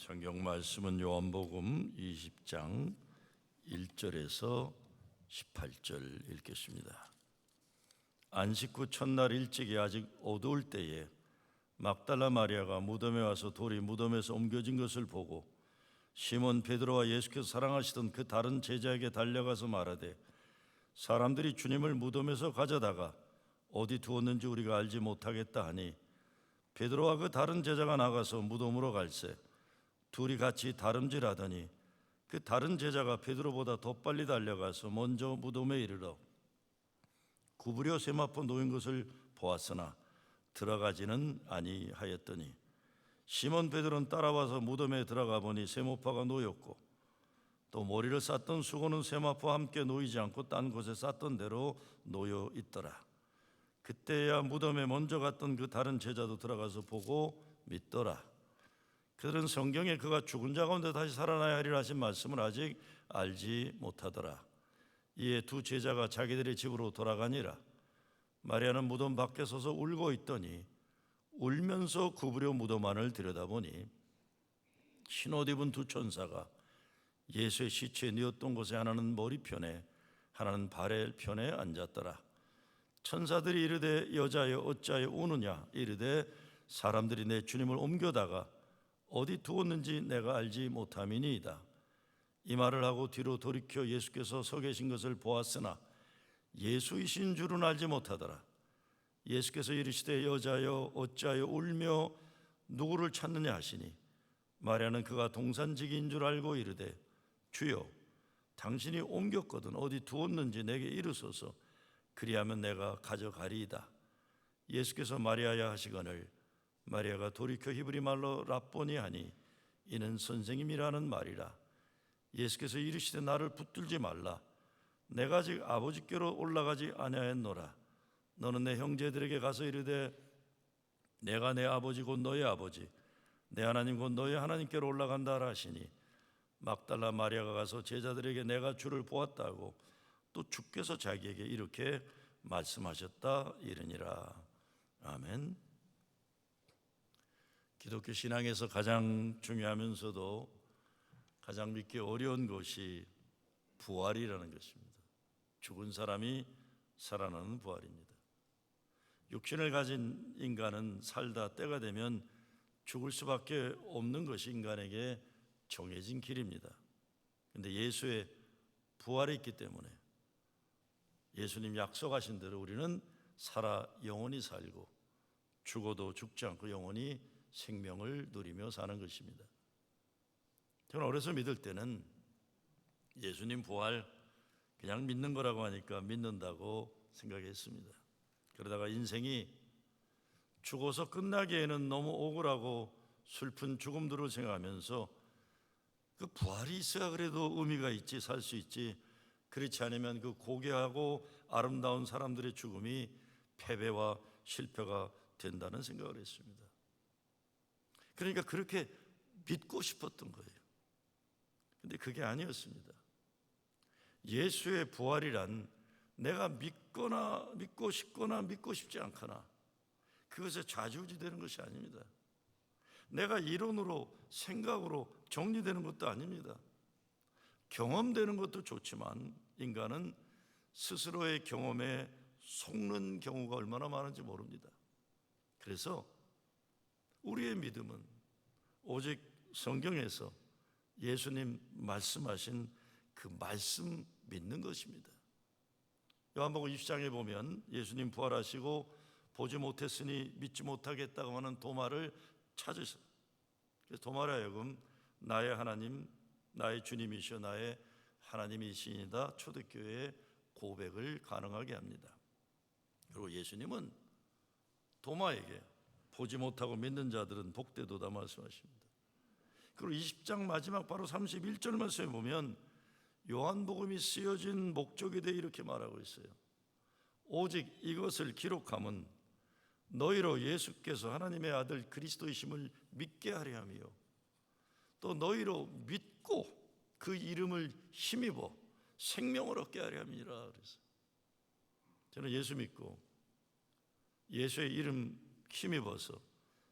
성경 말씀은 요한복음 20장 1절에서 18절 읽겠습니다. 안식 후 첫날 일찍이 아직 어두울 때에 막달라 마리아가 무덤에 와서 돌이 무덤에서 옮겨진 것을 보고 시몬 베드로와 예수께서 사랑하시던 그 다른 제자에게 달려가서 말하되 사람들이 주님을 무덤에서 가져다가 어디 두었는지 우리가 알지 못하겠다 하니 베드로와 그 다른 제자가 나가서 무덤으로 갈새 둘이 같이 다름질하더니 그 다른 제자가 베드로보다 더 빨리 달려가서 먼저 무덤에 이르러 구부려 세마포 놓인 것을 보았으나 들어가지는 아니하였더니 시몬 베드로는 따라와서 무덤에 들어가 보니 세마포가 놓였고 또 머리를 쌌던 수고는 세마포와 함께 놓이지 않고 딴 곳에 쌌던 대로 놓여 있더라. 그때야 무덤에 먼저 갔던 그 다른 제자도 들어가서 보고 믿더라. 그들은 성경에 그가 죽은 자 가운데 다시 살아나야 하리라 하신 말씀을 아직 알지 못하더라. 이에 두 제자가 자기들의 집으로 돌아가니라. 마리아는 무덤 밖에 서서 울고 있더니 울면서 구부려 무덤 안을 들여다보니 흰옷 입은 두 천사가 예수의 시체에 뉘었던 곳에 하나는 머리편에 하나는 발편에 앉았더라. 천사들이 이르되 여자여 어찌하여 우느냐 이르되 사람들이 내 주님을 옮겨다가 어디 두었는지 내가 알지 못함이니이다. 이 말을 하고 뒤로 돌이켜 예수께서 서 계신 것을 보았으나 예수이신 줄은 알지 못하더라. 예수께서 이르시되 여자여 어찌하여 울며 누구를 찾느냐 하시니 마리아는 그가 동산지기인 줄 알고 이르되 주여 당신이 옮겼거든 어디 두었는지 내게 이르소서 그리하면 내가 가져가리이다. 예수께서 마리아야 하시거늘 마리아가 돌이켜 히브리 말로 랍보니 하니 이는 선생님이라는 말이라. 예수께서 이르시되 나를 붙들지 말라. 내가 아직 아버지께로 올라가지 아니하였노라. 너는 내 형제들에게 가서 이르되 내가 내 아버지 곧 너의 아버지 내 하나님 곧 너의 하나님께로 올라간다 하라 하시니 막달라 마리아가 가서 제자들에게 내가 주를 보았다고 또 주께서 자기에게 이렇게 말씀하셨다 이르니라. 아멘. 기독교 신앙에서 가장 중요하면서도 가장 믿기 어려운 것이 부활이라는 것입니다. 죽은 사람이 살아나는 부활입니다. 육신을 가진 인간은 살다 때가 되면 죽을 수밖에 없는 것이 인간에게 정해진 길입니다. 그런데 예수의 부활이 있기 때문에 예수님 약속하신 대로 우리는 살아 영원히 살고 죽어도 죽지 않고 영원히 생명을 누리며 사는 것입니다. 저는 어려서 믿을 때는 예수님 부활 그냥 믿는 거라고 하니까 믿는다고 생각했습니다. 그러다가 인생이 죽어서 끝나기에는 너무 억울하고 슬픈 죽음들을 생각하면서 그 부활이 있어야 그래도 의미가 있지 살 수 있지 그렇지 않으면 그 고귀하고 아름다운 사람들의 죽음이 패배와 실패가 된다는 생각을 했습니다. 그러니까 그렇게 믿고 싶었던 거예요. 근데 그게 아니었습니다. 예수의 부활이란 내가 믿거나 믿고 싶거나 믿고 싶지 않거나 그것에 좌지우지되는 것이 아닙니다. 내가 이론으로 생각으로 정리되는 것도 아닙니다. 경험되는 것도 좋지만 인간은 스스로의 경험에 속는 경우가 얼마나 많은지 모릅니다. 그래서 우리의 믿음은 오직 성경에서 예수님 말씀하신 그 말씀 믿는 것입니다. 요한복음 20장에 보면 예수님 부활하시고 보지 못했으니 믿지 못하겠다고 하는 도마를 찾으셔. 그래서 도마로 하여금 나의 하나님, 나의 주님이시여 나의 하나님이시니다 초대교회의 고백을 가능하게 합니다. 그리고 예수님은 도마에게 보지 못하고 믿는 자들은 복되도다 말씀하십니다. 그리고 20장 마지막 바로 31절 말씀에 보면 요한복음이 쓰여진 목적에 대해 이렇게 말하고 있어요. 오직 이것을 기록함은 너희로 예수께서 하나님의 아들 그리스도이심을 믿게 하려 함이요 또 너희로 믿고 그 이름을 힘입어 생명을 얻게 하려 함이니라. 그래서 저는 예수 믿고 예수의 이름 힘입어서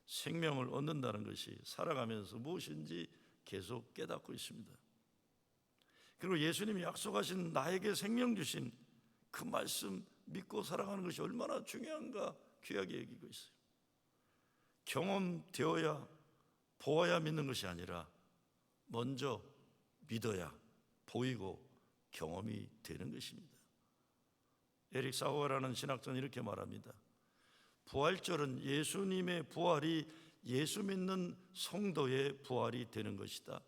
생명을 얻는다는 것이 살아가면서 무엇인지 계속 깨닫고 있습니다. 그리고 예수님이 약속하신 나에게 생명 주신 그 말씀 믿고 살아가는 것이 얼마나 중요한가 귀하게 여기고 있어요. 경험되어야 보아야 믿는 것이 아니라 먼저 믿어야 보이고 경험이 되는 것입니다. 에릭 사워라는 신학자는 이렇게 말합니다. 부활절은 예수님의 부활이 예수 믿는 성도의 부활이 되는 것이다.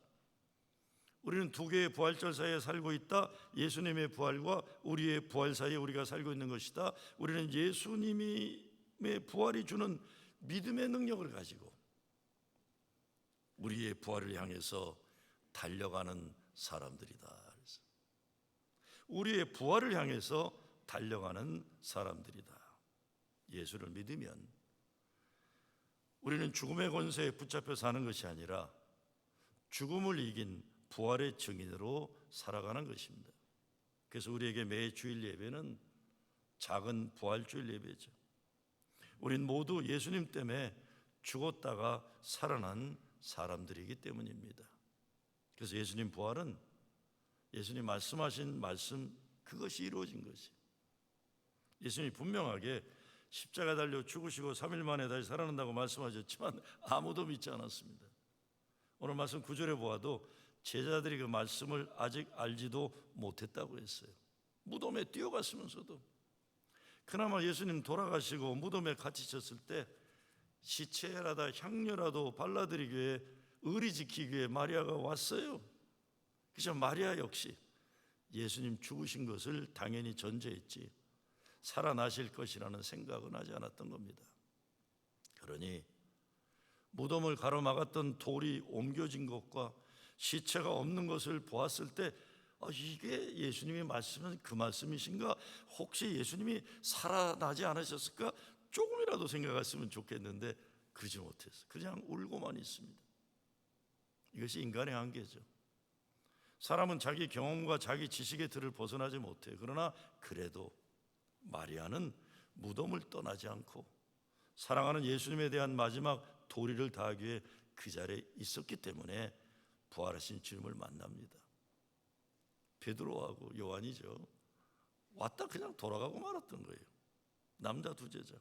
우리는 두 개의 부활절 사이에 살고 있다. 예수님의 부활과 우리의 부활 사이에 우리가 살고 있는 것이다. 우리는 예수님의 부활이 주는 믿음의 능력을 가지고 우리의 부활을 향해서 달려가는 사람들이다. 우리의 부활을 향해서 달려가는 사람들이다. 예수를 믿으면 우리는 죽음의 권세에 붙잡혀 사는 것이 아니라 죽음을 이긴 부활의 증인으로 살아가는 것입니다. 그래서 우리에게 매 주일 예배는 작은 부활주일 예배죠. 우린 모두 예수님 때문에 죽었다가 살아난 사람들이기 때문입니다. 그래서 예수님 부활은 예수님 말씀하신 말씀 그것이 이루어진 것이. 예수님이 분명하게 십자가 달려 죽으시고 3일 만에 다시 살아난다고 말씀하셨지만 아무도 믿지 않았습니다. 오늘 말씀 9절에 보아도 제자들이 그 말씀을 아직 알지도 못했다고 했어요. 무덤에 뛰어갔으면서도. 그나마 예수님 돌아가시고 무덤에 갇히셨을 때 시체라도 향료라도 발라드리기 위해 의리 지키기 위해 마리아가 왔어요. 그래서 마리아 역시 예수님 죽으신 것을 당연히 전제했지 살아나실 것이라는 생각은 하지 않았던 겁니다. 그러니 무덤을 가로막았던 돌이 옮겨진 것과 시체가 없는 것을 보았을 때 이게 예수님이 말씀은 그 말씀이신가? 혹시 예수님이 살아나지 않으셨을까? 조금이라도 생각했으면 좋겠는데 그러지 못했어요. 그냥 울고만 있습니다. 이것이 인간의 한계죠. 사람은 자기 경험과 자기 지식의 틀을 벗어나지 못해요. 그러나 그래도 마리아는 무덤을 떠나지 않고 사랑하는 예수님에 대한 마지막 도리를 다하기 위해 그 자리에 있었기 때문에 부활하신 주님을 만납니다. 베드로하고 요한이죠. 왔다 그냥 돌아가고 말았던 거예요. 남자 두 제자.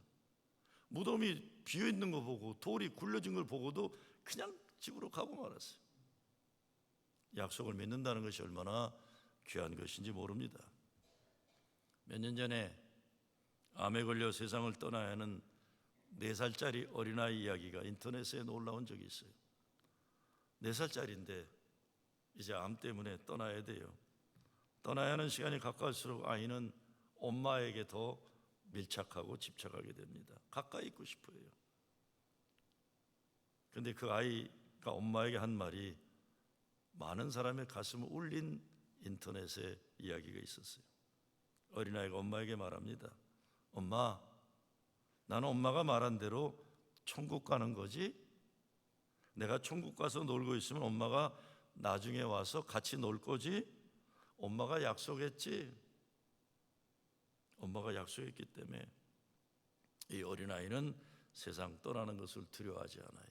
무덤이 비어있는 거 보고 돌이 굴려진 걸 보고도 그냥 집으로 가고 말았어요. 약속을 믿는다는 것이 얼마나 귀한 것인지 모릅니다. 몇 년 전에 암에 걸려 세상을 떠나야 하는 4살짜리 어린아이 이야기가 인터넷에 올라온 적이 있어요. 4살짜리인데 이제 암 때문에 떠나야 돼요. 떠나야 하는 시간이 가까울수록 아이는 엄마에게 더 밀착하고 집착하게 됩니다. 가까이 있고 싶어요. 그런데 그 아이가 엄마에게 한 말이 많은 사람의 가슴을 울린 인터넷에 이야기가 있었어요. 어린아이가 엄마에게 말합니다. 엄마, 나는 엄마가 말한 대로 천국 가는 거지? 내가 천국 가서 놀고 있으면 엄마가 나중에 와서 같이 놀 거지? 엄마가 약속했지? 엄마가 약속했기 때문에 이 어린아이는 세상 떠나는 것을 두려워하지 않아요.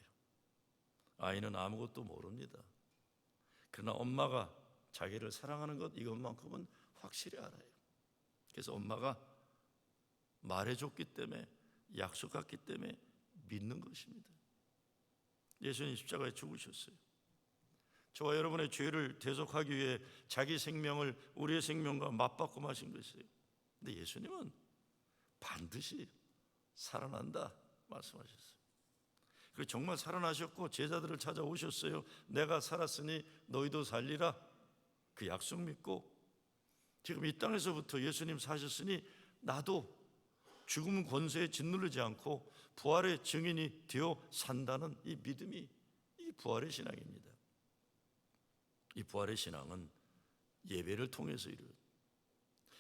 아이는 아무것도 모릅니다. 그러나 엄마가 자기를 사랑하는 것 이것만큼은 확실히 알아요. 그래서 엄마가 말해줬기 때문에 약속했기 때문에 믿는 것입니다. 예수님 십자가에 죽으셨어요. 저와 여러분의 죄를 대속하기 위해 자기 생명을 우리의 생명과 맞바꿔 마신 것이에요. 근데 예수님은 반드시 살아난다 말씀하셨어요. 그리고 정말 살아나셨고 제자들을 찾아오셨어요. 내가 살았으니 너희도 살리라. 그 약속 믿고 지금 이 땅에서부터 예수님 사셨으니 나도 죽음 권세에 짓누르지 않고 부활의 증인이 되어 산다는 이 믿음이 이 부활의 신앙입니다. 이 부활의 신앙은 예배를 통해서 이루어져요.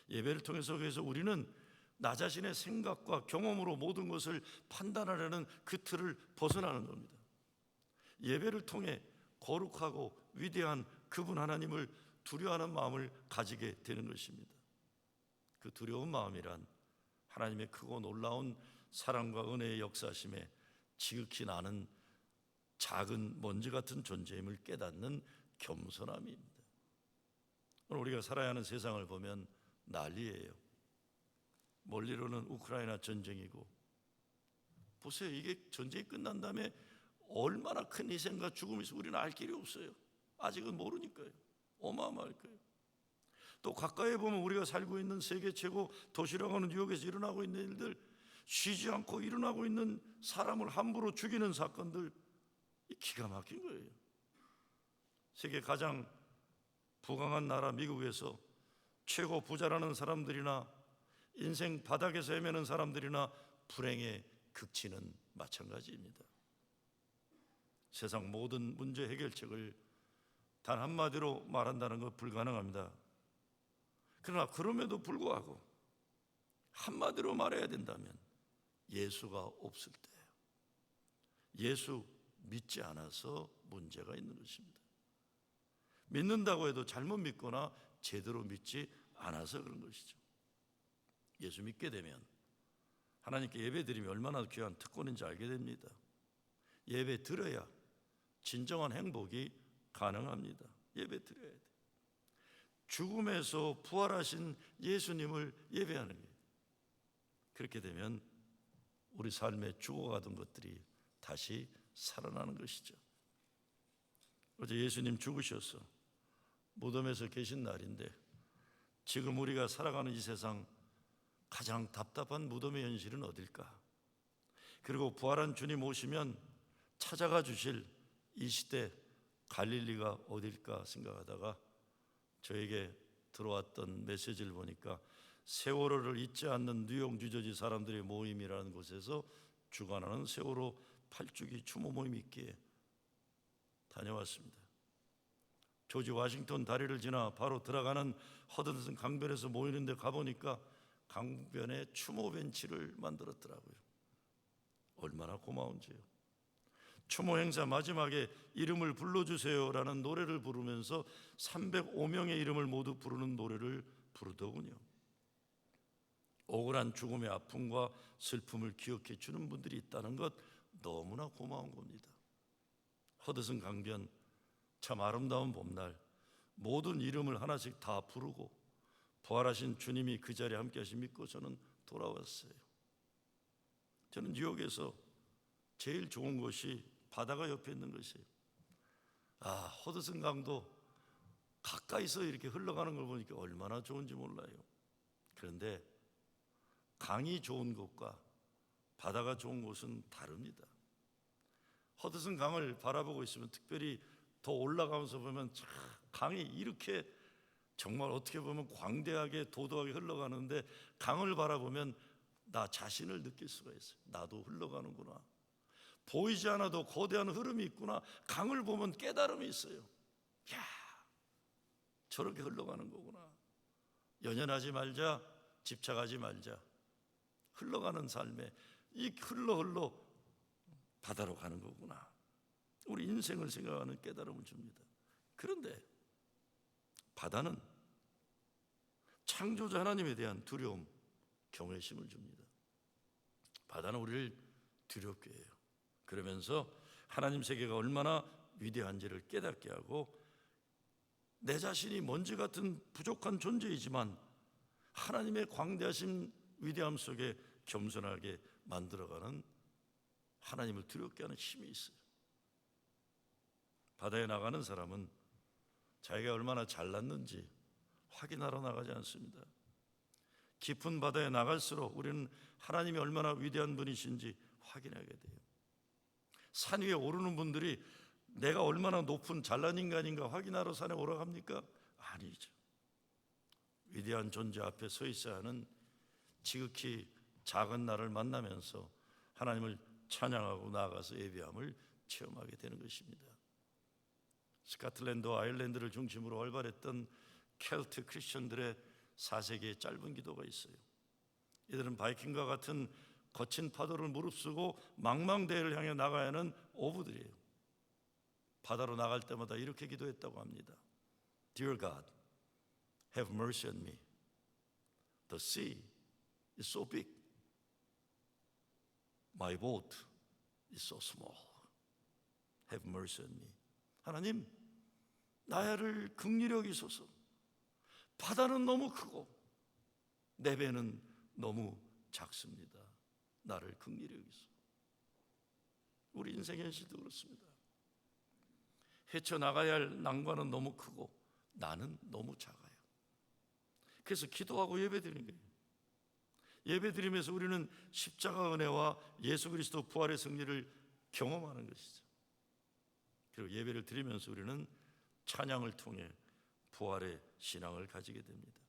예배를 통해서 그래서 우리는 나 자신의 생각과 경험으로 모든 것을 판단하려는 그 틀을 벗어나는 겁니다. 예배를 통해 거룩하고 위대한 그분 하나님을 두려워하는 마음을 가지게 되는 것입니다. 그 두려운 마음이란 하나님의 크고 놀라운 사랑과 은혜의 역사심에 지극히 나는 작은 먼지 같은 존재임을 깨닫는 겸손함입니다. 오늘 우리가 살아야 하는 세상을 보면 난리예요. 멀리로는 우크라이나 전쟁이고, 보세요. 이게 전쟁이 끝난 다음에 얼마나 큰 희생과 죽음이 있어 우리는 알 길이 없어요. 아직은 모르니까요. 어마어마할 거예요. 또 가까이 보면 우리가 살고 있는 세계 최고 도시라고 하는 뉴욕에서 일어나고 있는 일들, 쉬지 않고 일어나고 있는 사람을 함부로 죽이는 사건들, 기가 막힌 거예요. 세계 가장 부강한 나라 미국에서 최고 부자라는 사람들이나 인생 바닥에서 헤매는 사람들이나 불행의 극치는 마찬가지입니다. 세상 모든 문제 해결책을 단 한마디로 말한다는 건 불가능합니다. 그러나 그럼에도 불구하고 한마디로 말해야 된다면 예수가 없을 때예요. 예수 믿지 않아서 문제가 있는 것입니다. 믿는다고 해도 잘못 믿거나 제대로 믿지 않아서 그런 것이죠. 예수 믿게 되면 하나님께 예배드림이 얼마나 귀한 특권인지 알게 됩니다. 예배 드려야 진정한 행복이 가능합니다. 예배 드려야 돼요. 죽음에서 부활하신 예수님을 예배하는 거예요. 그렇게 되면 우리 삶에 죽어가던 것들이 다시 살아나는 것이죠. 어제 예수님 죽으셔서 무덤에서 계신 날인데, 지금 우리가 살아가는 이 세상 가장 답답한 무덤의 현실은 어딜까? 그리고 부활한 주님 오시면 찾아가 주실 이 시대 갈릴리가 어딜까 생각하다가 저에게 들어왔던 메시지를 보니까 세월호를 잊지 않는 뉴욕 뉴저지 사람들의 모임이라는 곳에서 주관하는 세월호 8주기 추모 모임이 있기에 다녀왔습니다. 조지 워싱턴 다리를 지나 바로 들어가는 허드슨 강변에서 모이는 데 가보니까 강변에 추모 벤치를 만들었더라고요. 얼마나 고마운지요. 추모 행사 마지막에 이름을 불러주세요라는 노래를 부르면서 305명의 이름을 모두 부르는 노래를 부르더군요. 억울한 죽음의 아픔과 슬픔을 기억해 주는 분들이 있다는 것 너무나 고마운 겁니다. 허드슨 강변 참 아름다운 봄날 모든 이름을 하나씩 다 부르고 부활하신 주님이 그 자리에 함께 하신 믿고 저는 돌아왔어요. 저는 뉴욕에서 제일 좋은 것이 바다가 옆에 있는 것이에요. 허드슨 강도 가까이서 이렇게 흘러가는 걸 보니까 얼마나 좋은지 몰라요. 그런데 강이 좋은 곳과 바다가 좋은 곳은 다릅니다. 허드슨 강을 바라보고 있으면, 특별히 더 올라가면서 보면 강이 이렇게 정말 어떻게 보면 광대하게 도도하게 흘러가는데, 강을 바라보면 나 자신을 느낄 수가 있어요. 나도 흘러가는구나. 보이지 않아도 거대한 흐름이 있구나. 강을 보면 깨달음이 있어요. 야, 저렇게 흘러가는 거구나. 연연하지 말자, 집착하지 말자. 흘러가는 삶에 이 흘러 바다로 가는 거구나. 우리 인생을 생각하는 깨달음을 줍니다. 그런데 바다는 창조자 하나님에 대한 두려움, 경외심을 줍니다. 바다는 우리를 두렵게 해요. 그러면서 하나님 세계가 얼마나 위대한지를 깨닫게 하고, 내 자신이 먼지 같은 부족한 존재이지만 하나님의 광대하신 위대함 속에 겸손하게 만들어가는, 하나님을 두렵게 하는 힘이 있어요. 바다에 나가는 사람은 자기가 얼마나 잘났는지 확인하러 나가지 않습니다. 깊은 바다에 나갈수록 우리는 하나님이 얼마나 위대한 분이신지 확인하게 돼요. 산 위에 오르는 분들이 내가 얼마나 높은 잘난 인간인가 확인하러 산에 올라갑니까? 아니죠. 위대한 존재 앞에 서 있어야 하는 지극히 작은 나를 만나면서 하나님을 찬양하고 나아가서 예배함을 체험하게 되는 것입니다. 스코틀랜드와 아일랜드를 중심으로 활발했던 켈트 크리스천들의 4세기의 짧은 기도가 있어요. 이들은 바이킹과 같은 거친 파도를 무릅쓰고 망망대해를 향해 나가야 하는 어부들이에요. 바다로 나갈 때마다 이렇게 기도했다고 합니다. Dear God, have mercy on me. The sea is so big. My boat is so small. have mercy on me. 하나님, 나를 긍휼히 여기소서. 바다는 너무 크고 내 배는 너무 작습니다. 나를 긍휼히 여기소서. 우리 인생 현실도 그렇습니다. 헤쳐나가야 할 난관은 너무 크고 나는 너무 작아요. 그래서 기도하고 예배드리는 거예요. 예배드리면서 우리는 십자가 은혜와 예수 그리스도 부활의 승리를 경험하는 것이죠. 그리고 예배를 드리면서 우리는 찬양을 통해 부활의 신앙을 가지게 됩니다.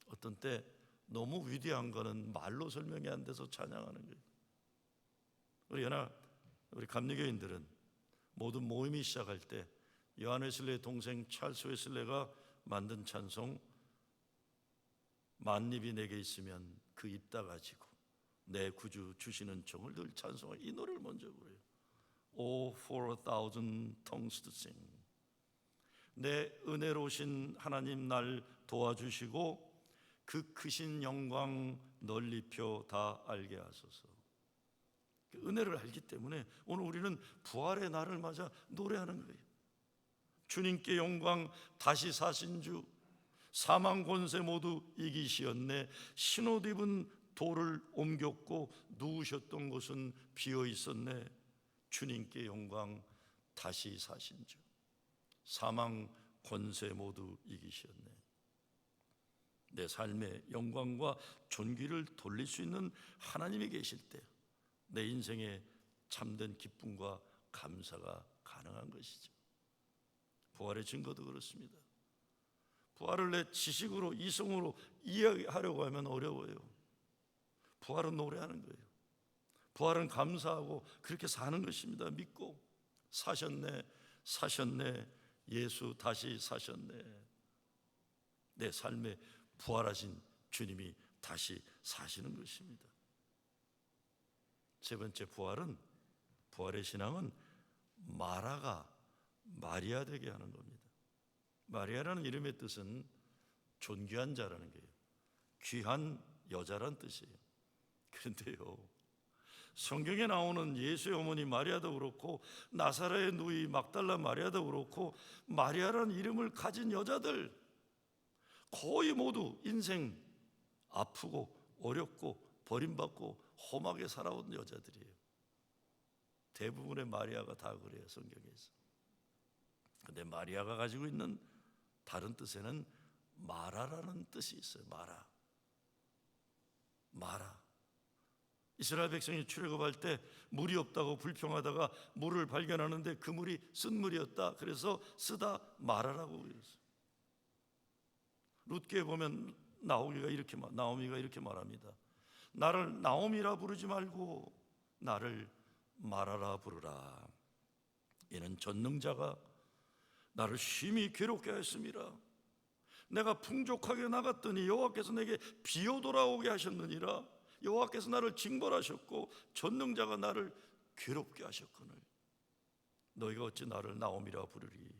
어떤 때 너무 위대한 거는 말로 설명이 안 돼서 찬양하는 거예요. 우리 감리교인들은 모든 모임이 시작할 때 요한 웨슬레의 동생 찰스 웨슬레가 만든 찬송, 만입이 내게 있으면 그 입 다 가지고 내 구주 주시는 종을 늘 찬송할, 이 노래를 먼저 부르요. Oh, for a thousand tongues to sing. 내 은혜로우신 하나님 날 도와주시고 그 크신 영광 널리 펴 다 알게 하소서. 그 은혜를 알기 때문에 오늘 우리는 부활의 날을 맞아 노래하는 거예요. 주님께 영광, 다시 사신 주, 사망 권세 모두 이기시었네. 신옷 입은 돌을 옮겼고 누우셨던 곳은 비어 있었네. 주님께 영광, 다시 사신 주, 사망 권세 모두 이기셨네. 내 삶의 영광과 존귀를 돌릴 수 있는 하나님이 계실 때 내 인생에 참된 기쁨과 감사가 가능한 것이죠. 부활의 증거도 그렇습니다. 부활을 내 지식으로, 이성으로 이해하려고 하면 어려워요. 부활은 노래하는 거예요. 부활은 감사하고 그렇게 사는 것입니다. 믿고 사셨네, 사셨네, 예수 다시 사셨네. 내 삶에 부활하신 주님이 다시 사시는 것입니다. 세 번째, 부활의 신앙은 마라가 마리아 되게 하는 겁니다. 마리아라는 이름의 뜻은 존귀한 자라는 거예요. 귀한 여자란 뜻이에요. 그런데요, 성경에 나오는 예수의 어머니 마리아도 그렇고 나사렛의 누이 막달라 마리아도 그렇고 마리아라는 이름을 가진 여자들 거의 모두 인생 아프고 어렵고 버림받고 험하게 살아온 여자들이에요. 대부분의 마리아가 다 그래요, 성경에서. 근데 마리아가 가지고 있는 다른 뜻에는 마라라는 뜻이 있어요. 마라. 이스라엘 백성이 출애굽할 때 물이 없다고 불평하다가 물을 발견하는데 그 물이 쓴 물이었다. 그래서 쓰다 마라라고 그랬어요. 룻기에 보면 나오미가 이렇게 말합니다. 나를 나오미라 부르지 말고 나를 마라라 부르라. 이는 전능자가 나를 심히 괴롭게 하였음이라. 내가 풍족하게 나갔더니 여호와께서 내게 비오도라 오게 하셨느니라. 여호와께서 나를 징벌하셨고 전능자가 나를 괴롭게 하셨거늘 너희가 어찌 나를 나오미라 부르리.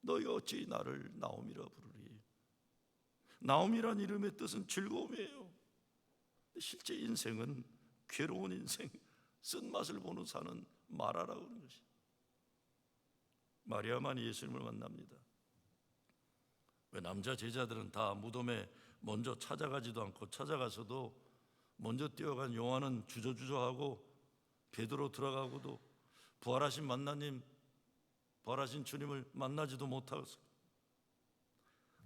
너희가 어찌 나를 나오미라 부르리. 나오미란 이름의 뜻은 즐거움이에요. 실제 인생은 괴로운 인생, 쓴맛을 보는 사는 마라라고 하는 것이. 마리아만이 예수님을 만납니다. 왜 남자 제자들은 다 무덤에 먼저 찾아가지도 않고 찾아가서도 먼저 뛰어간 요한은 주저주저하고 베드로 들어가고도 부활하신 주님을 만나지도 못하고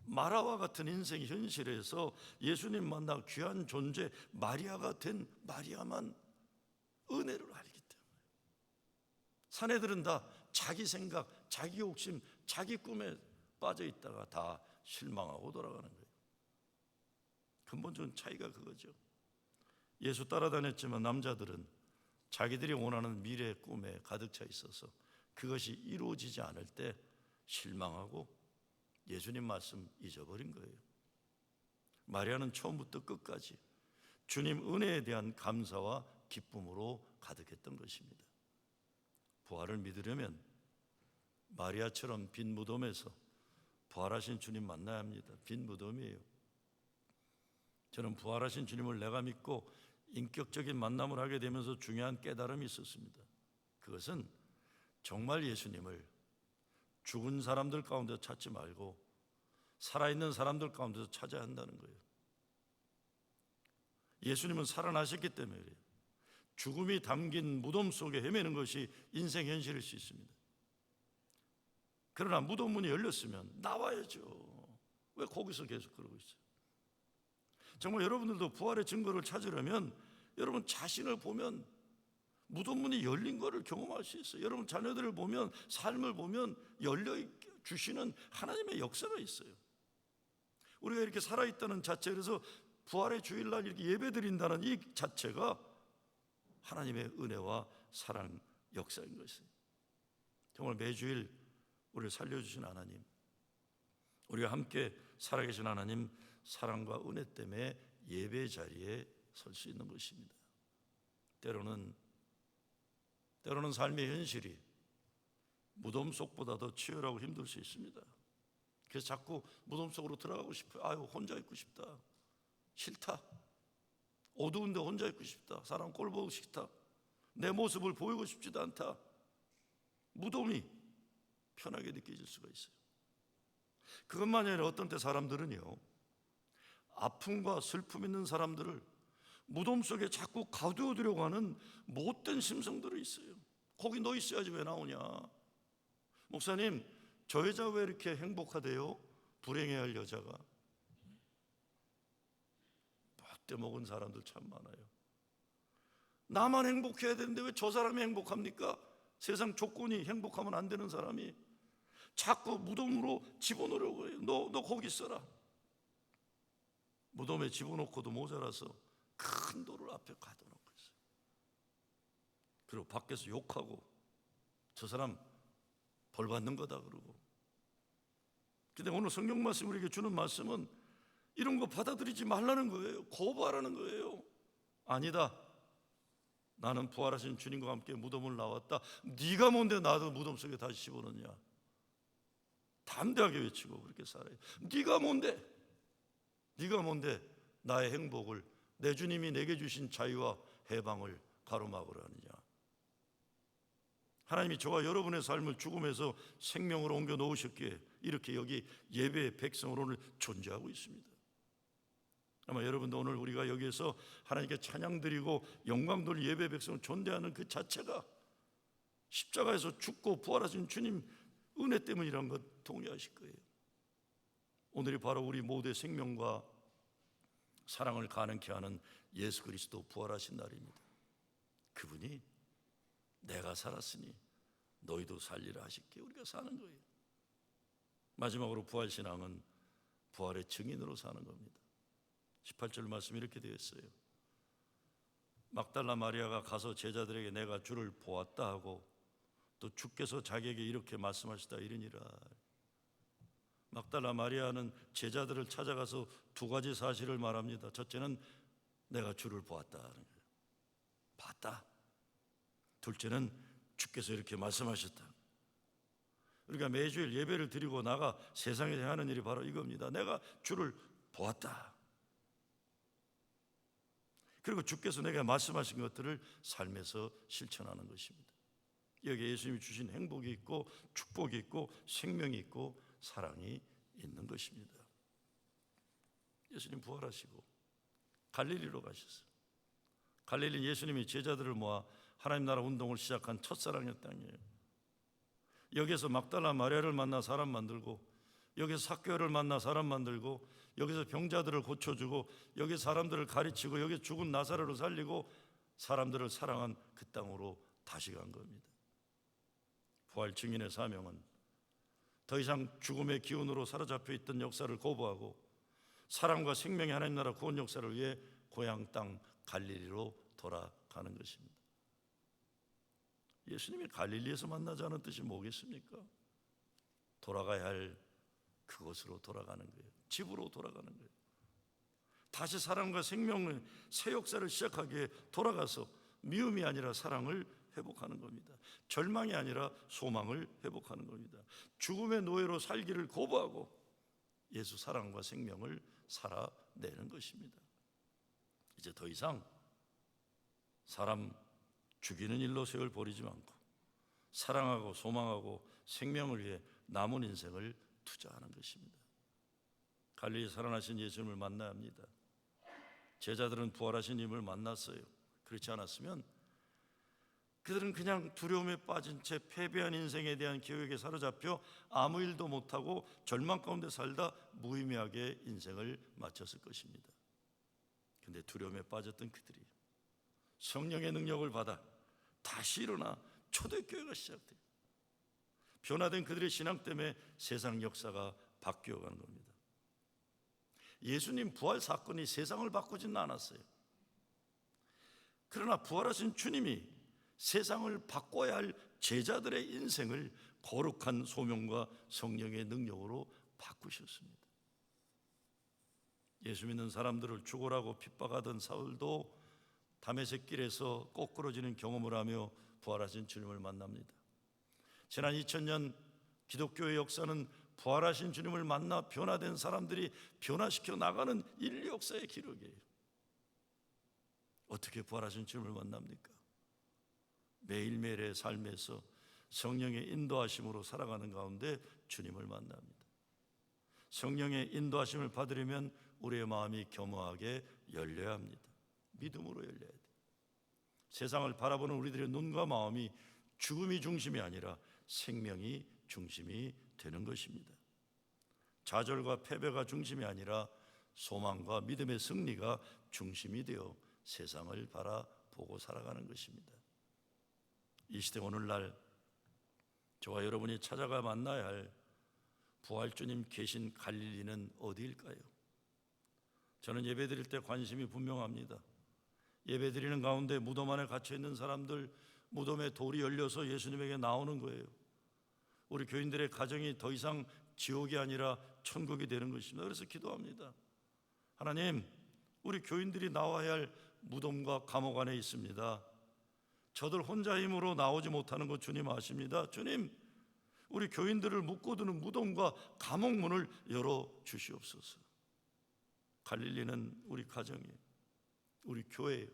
마라와 같은 인생 현실에서 예수님 만나 귀한 존재 마리아가 된 마리아만 은혜를 알기 때문에 사내들은 다 자기 생각, 자기 욕심, 자기 꿈에 빠져 있다가 다 실망하고 돌아가는 거예요. 근본적인 차이가 그거죠. 예수 따라다녔지만 남자들은 자기들이 원하는 미래 꿈에 가득 차 있어서 그것이 이루어지지 않을 때 실망하고 예수님 말씀 잊어버린 거예요. 마리아는 처음부터 끝까지 주님 은혜에 대한 감사와 기쁨으로 가득했던 것입니다. 부활을 믿으려면 마리아처럼 빈 무덤에서 부활하신 주님 만나야 합니다. 빈 무덤이에요. 저는 부활하신 주님을 내가 믿고 인격적인 만남을 하게 되면서 중요한 깨달음이 있었습니다. 그것은 정말 예수님을 죽은 사람들 가운데 찾지 말고 살아있는 사람들 가운데서 찾아야 한다는 거예요. 예수님은 살아나셨기 때문에 그래요. 죽음이 담긴 무덤 속에 헤매는 것이 인생 현실일 수 있습니다. 그러나 무덤 문이 열렸으면 나와야죠. 왜 거기서 계속 그러고 있어요? 정말 여러분들도 부활의 증거를 찾으려면 여러분 자신을 보면 무덤 문이 열린 것을 경험할 수 있어요. 여러분 자녀들을 보면, 삶을 보면 열려주시는 하나님의 역사가 있어요. 우리가 이렇게 살아있다는 자체, 그래서 부활의 주일날 이렇게 예배드린다는 이 자체가 하나님의 은혜와 사랑 역사인 것이에요. 정말 매주일 우리를 살려주신 하나님, 우리가 함께 살아계신 하나님 사랑과 은혜 때문에 예배 자리에 설 수 있는 것입니다. 때로는 삶의 현실이 무덤 속보다 더 치열하고 힘들 수 있습니다. 그래서 자꾸 무덤 속으로 들어가고 싶어요. 아유, 혼자 있고 싶다. 싫다. 어두운데 혼자 있고 싶다. 사람 꼴 보고 싶다. 내 모습을 보이고 싶지도 않다. 무덤이 편하게 느껴질 수가 있어요. 그것만이 아니라 어떤 때 사람들은요, 아픔과 슬픔 있는 사람들을 무덤 속에 자꾸 가두어두려고 하는 못된 심성들이 있어요. 거기 너 있어야지 왜 나오냐. 목사님, 저 여자 왜 이렇게 행복하대요? 불행해야 할 여자가. 못돼 먹은 사람들 참 많아요. 나만 행복해야 되는데 왜 저 사람이 행복합니까? 세상 조건이 행복하면 안 되는 사람이 자꾸 무덤으로 집어넣으려고 해요. 너 거기 있어라. 무덤에 집어넣고도 모자라서 큰 돌을 앞에 가둬놓고 있어요. 그리고 밖에서 욕하고 저 사람 벌 받는 거다 그러고. 근데 오늘 성경 말씀 우리에게 주는 말씀은 이런 거 받아들이지 말라는 거예요. 거부하라는 거예요. 아니다. 나는 부활하신 주님과 함께 무덤을 나왔다. 네가 뭔데 나도 무덤 속에 다시 집어넣냐. 담대하게 외치고 그렇게 살아요. 네가 뭔데 나의 행복을, 내 주님이 내게 주신 자유와 해방을 가로막으려 하느냐. 하나님이 저와 여러분의 삶을 죽음에서 생명으로 옮겨 놓으셨기에 이렇게 여기 예배의 백성으로 오늘 존재하고 있습니다. 아마 여러분도 오늘 우리가 여기에서 하나님께 찬양 드리고 영광 돌릴 예배의 백성을 존대하는 그 자체가 십자가에서 죽고 부활하신 주님 은혜 때문이라는 것 동의하실 거예요. 오늘이 바로 우리 모두의 생명과 사랑을 가능케 하는 예수 그리스도 부활하신 날입니다. 그분이 내가 살았으니 너희도 살리라 하시기에 우리가 사는 거예요. 마지막으로 부활신앙은 부활의 증인으로 사는 겁니다. 18절 말씀이 이렇게 되어 있어요. 막달라 마리아가 가서 제자들에게 내가 주를 보았다 하고 또 주께서 자기에게 이렇게 말씀하시다 이르니라. 막달라 마리아는 제자들을 찾아가서 두 가지 사실을 말합니다. 첫째는 내가 주를 보았다 하는 거예요. 봤다. 둘째는 주께서 이렇게 말씀하셨다. 우리가 매주일 예배를 드리고 나가 세상에 하는 일이 바로 이겁니다. 내가 주를 보았다. 그리고 주께서 내게 말씀하신 것들을 삶에서 실천하는 것입니다. 여기에 예수님이 주신 행복이 있고 축복이 있고 생명이 있고 사랑이 있는 것입니다. 예수님 부활하시고 갈릴리로 가셨어요. 갈릴리 예수님이 제자들을 모아 하나님 나라 운동을 시작한 첫사랑의 땅이에요. 여기서 막달라 마리아를 만나 사람 만들고, 여기서 삭개오를 만나 사람 만들고, 여기서 병자들을 고쳐주고, 여기 사람들을 가르치고, 여기 죽은 나사로를 살리고 사람들을 사랑한 그 땅으로 다시 간 겁니다. 부활 증인의 사명은 더 이상 죽음의 기운으로 사로잡혀 있던 역사를 거부하고 사랑과 생명의 하나님 나라 구원 역사를 위해 고향 땅 갈릴리로 돌아가는 것입니다. 예수님이 갈릴리에서 만나자는 뜻이 뭐겠습니까? 돌아가야 할 그곳으로 돌아가는 거예요. 집으로 돌아가는 거예요. 다시 사랑과 생명의 새 역사를 시작하기에 돌아가서 미움이 아니라 사랑을 회복하는 겁니다. 절망이 아니라 소망을 회복하는 겁니다. 죽음의 노예로 살기를 거부하고 예수 사랑과 생명을 살아내는 것입니다. 이제 더 이상 사람 죽이는 일로 세월 버리지 않고 사랑하고 소망하고 생명을 위해 남은 인생을 투자하는 것입니다. 갈릴리 살아나신 예수님을 만나야 합니다. 제자들은 부활하신 님을 만났어요. 그렇지 않았으면 그들은 그냥 두려움에 빠진 채 패배한 인생에 대한 기억에 사로잡혀 아무 일도 못하고 절망 가운데 살다 무의미하게 인생을 마쳤을 것입니다. 그런데 두려움에 빠졌던 그들이 성령의 능력을 받아 다시 일어나 초대교회가 시작돼요. 변화된 그들의 신앙 때문에 세상 역사가 바뀌어가는 겁니다. 예수님 부활 사건이 세상을 바꾸지는 않았어요. 그러나 부활하신 주님이 세상을 바꿔야 할 제자들의 인생을 거룩한 소명과 성령의 능력으로 바꾸셨습니다. 예수 믿는 사람들을 죽으라고 핍박하던 사울도 다메섹 길에서 꼬꾸러지는 경험을 하며 부활하신 주님을 만납니다. 지난 2000년 기독교의 역사는 부활하신 주님을 만나 변화된 사람들이 변화시켜 나가는 인류 역사의 기록이에요. 어떻게 부활하신 주님을 만납니까? 매일매일의 삶에서 성령의 인도하심으로 살아가는 가운데 주님을 만납니다. 성령의 인도하심을 받으려면 우리의 마음이 겸허하게 열려야 합니다. 믿음으로 열려야 돼요. 세상을 바라보는 우리들의 눈과 마음이 죽음이 중심이 아니라 생명이 중심이 되는 것입니다. 좌절과 패배가 중심이 아니라 소망과 믿음의 승리가 중심이 되어 세상을 바라보고 살아가는 것입니다. 이 시대 오늘날 저와 여러분이 찾아가 만나야 할 부활주님 계신 갈릴리는 어디일까요? 저는 예배드릴 때 관심이 분명합니다. 예배드리는 가운데 무덤 안에 갇혀있는 사람들, 무덤에 돌이 열려서 예수님에게 나오는 거예요. 우리 교인들의 가정이 더 이상 지옥이 아니라 천국이 되는 것입니다. 그래서 기도합니다. 하나님, 우리 교인들이 나와야 할 무덤과 감옥 안에 있습니다. 저들 혼자 힘으로 나오지 못하는 것 주님 아십니다. 주님, 우리 교인들을 묶어두는 무덤과 감옥 문을 열어주시옵소서. 갈릴리는 우리 가정이에요. 우리 교회예요.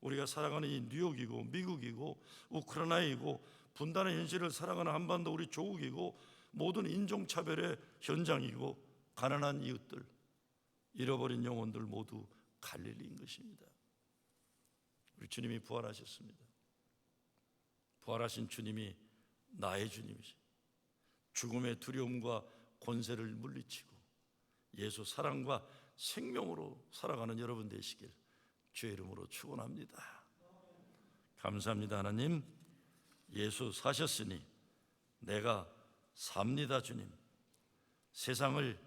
우리가 살아가는 이 뉴욕이고 미국이고 우크라이나이고 분단의 현실을 살아가는 한반도 우리 조국이고 모든 인종차별의 현장이고 가난한 이웃들, 잃어버린 영혼들 모두 갈릴리인 것입니다. 우리 주님이 부활하셨습니다. 부활하신 주님이 나의 주님이시. 죽음의 두려움과 권세를 물리치고 예수 사랑과 생명으로 살아가는 여러분 되시길 주의 이름으로 축원합니다. 감사합니다. 하나님, 예수 사셨으니 내가 삽니다. 주님, 세상을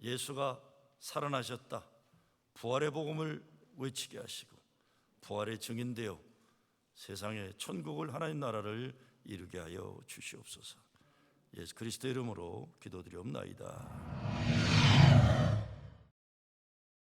예수가 살아나셨다, 부활의 복음을 외치게 하시고 부활의 증인되어 세상에 천국을, 하나님 나라를 이루게 하여 주시옵소서. 예수 그리스도 이름으로 기도드리옵나이다.